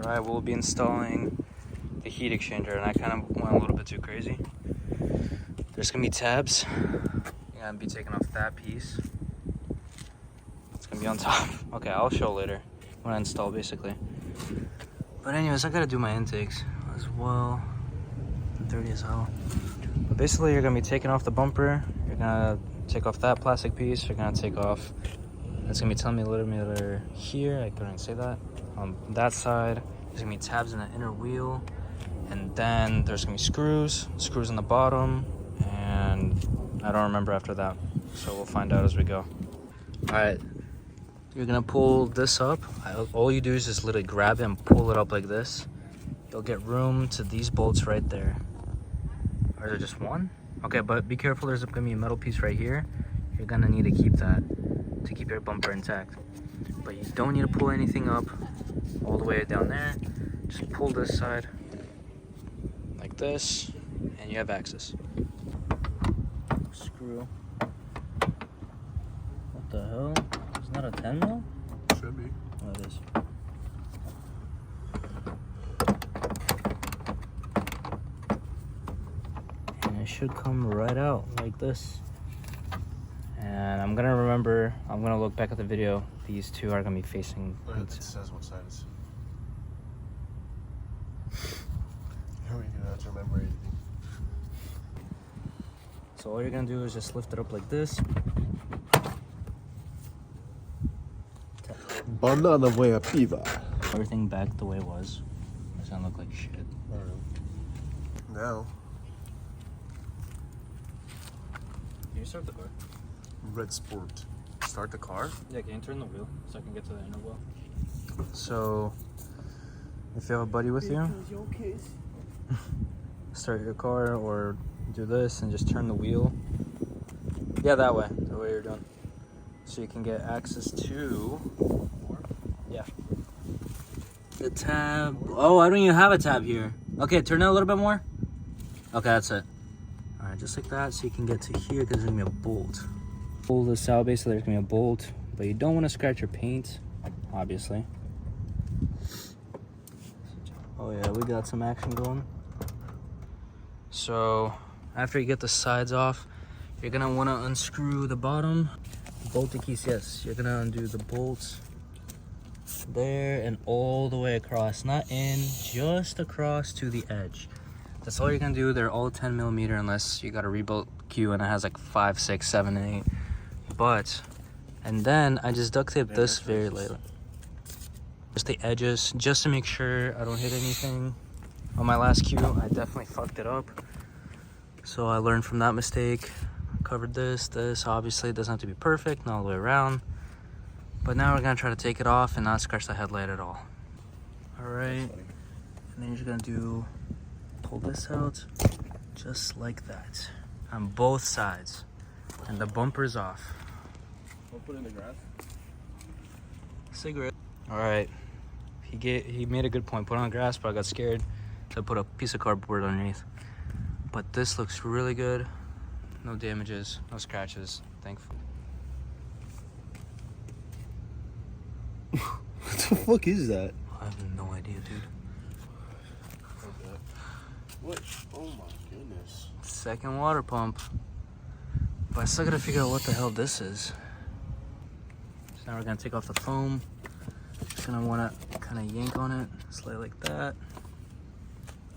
Alright, we'll be installing the heat exchanger, and I kind of went a little bit too crazy. There's gonna be tabs. You're gonna be taking off that piece. It's gonna be on top. Okay, I'll show later when I install, basically. But anyways, I gotta do my intakes as well. Dirty as hell. But basically, you're gonna be taking off the bumper. You're gonna take off that plastic piece. You're gonna take off. It's gonna be millimeter here. I couldn't say that. On that side, there's gonna be tabs in the inner wheel, and then there's gonna be screws on the bottom, and I don't remember after that. So we'll find out as we go. All right, you're gonna pull this up. All you do is just literally grab it and pull it up like this. You'll get room to these bolts right there. Or is it just one? Okay, but be careful. There's gonna be a metal piece right here. You're gonna need to keep that to keep your bumper intact. But you don't need to pull anything up all the way down there. Just pull this side like this, and you have access. Screw. What the hell? Isn't that a 10 mil? Should be. Oh, it is. And it should come right out like this. And I'm gonna look back at the video. These two are gonna be facing. It says what side it's. How are you gonna have to remember anything? So all you're gonna do is just lift it up like this. Banana way a piva. Everything back the way it was. It's gonna look like shit. Now. Can you start the car? Red Sport. Start the car? Yeah, can you turn the wheel so I can get to the inner wheel? So, if you have a buddy with you, start your car or do this and just turn the wheel. Yeah, that way you're doing. So you can get access to, yeah, the tab. Oh, I don't even have a tab here. Okay, turn it a little bit more. Okay, that's it. All right, just like that, so you can get to here because there's gonna be a bolt. Pull this out, basically there's gonna be a bolt, but you don't want to scratch your paint, obviously. Oh yeah, we got some action going. So after you get the sides off, you're gonna want to unscrew the bottom bolting keys. Yes, you're gonna undo the bolts there and all the way across, not in, just across to the edge. That's all you're gonna do. They're all 10 millimeter unless you got a rebuilt Q and it has like 5, 6, 7, and 8. But, and then I just duct tape this very lightly. Just the edges, just to make sure I don't hit anything. On my last Q, I definitely fucked it up. So I learned from that mistake. Covered this obviously it doesn't have to be perfect, not all the way around. But now we're gonna try to take it off and not scratch the headlight at all. All right, and then you're just gonna pull this out, just like that, on both sides. And the bumper's off. I'll put it in the grass. Cigarette. All right, he made a good point. Put it on grass, but I got scared, so I put a piece of cardboard underneath. But this looks really good. No damages, no scratches, thankfully. What the fuck is that? I have no idea, dude. Okay. What? Oh my goodness. Second water pump. But I still gotta figure out what the hell this is. So now we're gonna take off the foam. Just gonna wanna kinda yank on it, slide like that.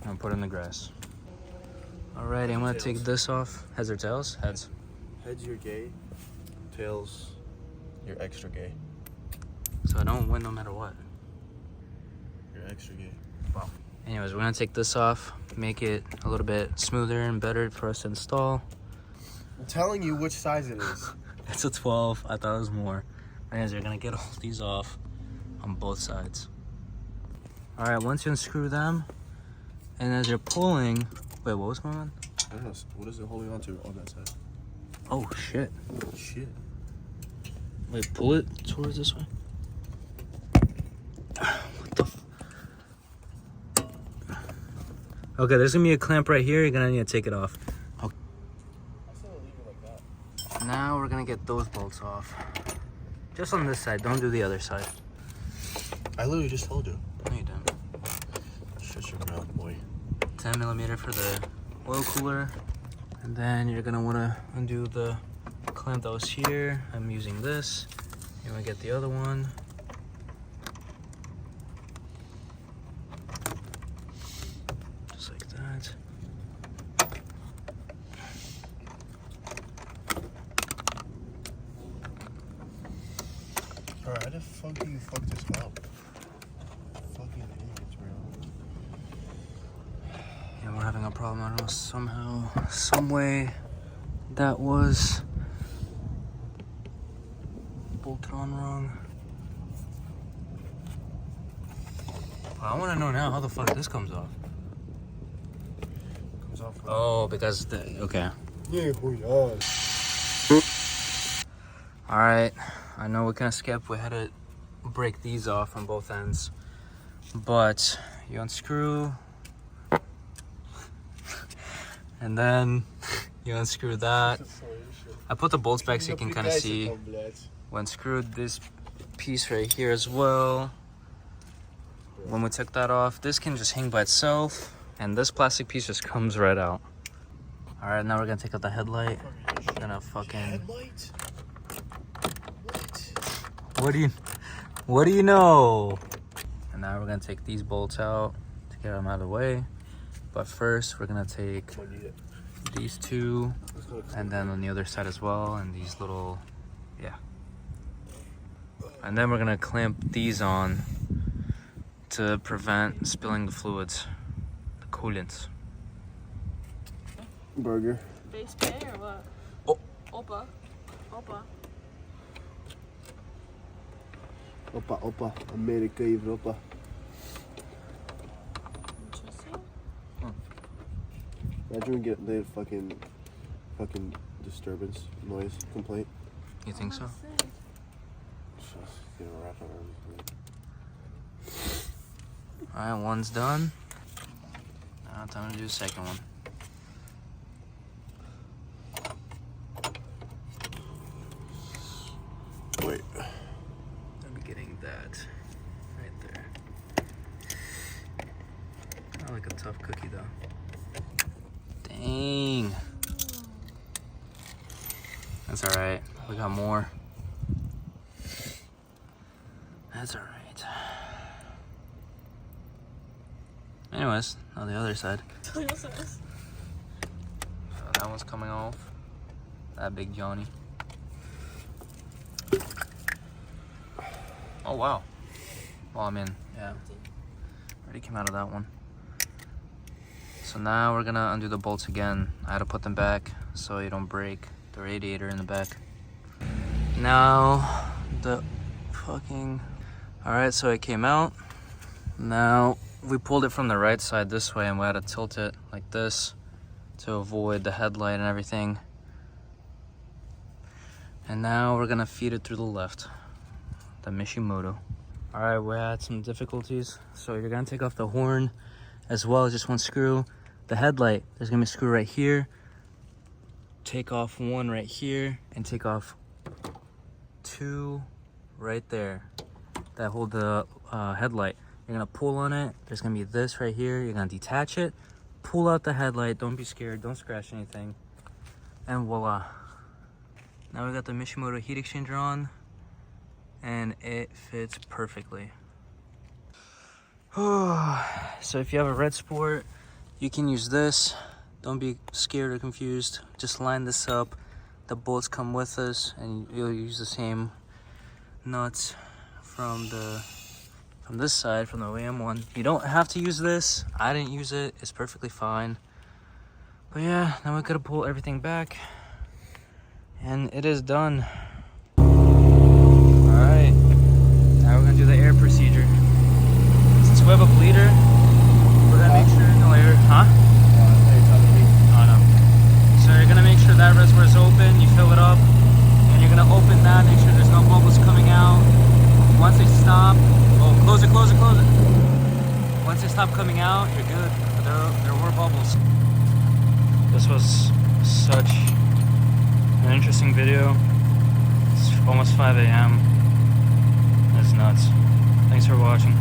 And put it in the grass. Alrighty, I'm gonna take this off. Heads or tails? Heads. Heads, you're gay. Tails, you're extra gay. So I don't win no matter what. You're extra gay. Wow. Anyways, we're gonna take this off, make it a little bit smoother and better for us to install. I'm telling you which size it is. It's a 12. I thought it was more. Anyways, you're gonna get all these off on both sides. Alright, once you unscrew them, and as you're pulling, wait, what was going on? I don't know. What is it holding on to on that side? Oh shit. Shit. Wait, pull it towards this way. What the Okay, there's gonna be a clamp right here. You're gonna need to take it off. Okay. Now we're gonna get those bolts off. Just on this side, don't do the other side. I literally just told you. No, you didn't. 10mm for the oil cooler. And then you're gonna wanna undo the clamp that was here. I'm using this. You wanna get the other one. Just like that. Bro, how the fuck do you fuck this up? Fucking idiots, bro. Yeah, we're having a problem. I don't know, somehow, some way that was bolted on wrong. I want to know now how the fuck this comes off. Comes off. Oh, because the okay. Yeah, who you All right, I know we kind of skipped. We had to break these off on both ends, but you unscrew, and then you unscrew that. I put the bolts back so you can kind of see. We unscrewed this piece right here as well. When we took that off, this can just hang by itself, and this plastic piece just comes right out. All right, now we're gonna take out the headlight. We're gonna fucking. Headlight? What do you know? And now we're gonna take these bolts out to get them out of the way. But first, we're gonna take these two, and then on the other side as well, and these little, yeah. And then we're gonna clamp these on to prevent spilling the fluids, the coolants. Burger. Base pay or what? Oh. Opa. Opa. Opa, opa. America, Europa. Interesting. Imagine we get the fucking disturbance noise complaint. You think so? Just get a wrap around. All right, one's done. Now time to do the second one. Wait. I'll be getting that right there. Kind of like a tough cookie though. Dang. That's all right. We got more. That's all right. Anyways, on the other side. So that one's coming off. That big Johnny. Oh wow. Well, I mean, yeah. Already came out of that one. So now we're gonna undo the bolts again. I had to put them back so you don't break the radiator in the back. Now the fucking. All right, so it came out. Now we pulled it from the right side this way, and we had to tilt it like this to avoid the headlight and everything. And now we're gonna feed it through the left, the Mishimoto. All right, we had some difficulties. So you're gonna take off the horn as well as just one screw. The headlight, there's gonna be a screw right here. Take off one right here and take off two right there that hold the headlight. You're gonna pull on it. There's gonna be this right here. You're gonna detach it, pull out the headlight. Don't be scared, don't scratch anything. And voila. Now we got the Mishimoto heat exchanger on, and it fits perfectly. So if you have a red Sport, you can use this. Don't be scared or confused. Just line this up. The bolts come with us, and you'll use the same nuts from this side, from the OEM one. You don't have to use this. I didn't use it. It's perfectly fine. But yeah, now we gotta pull everything back, and it is done. All right, now we're gonna do the air procedure. Since we have a bleeder, we're gonna make sure no air, huh? Oh no. So you're gonna make sure that reservoir is open. You fill it up, and you're gonna open that. Make sure there's no bubbles coming out. Once they stop, oh, close it, close it, close it. Once they stop coming out, you're good. There were bubbles. This was such an interesting video. It's almost 5 a.m. That's nuts. Thanks for watching.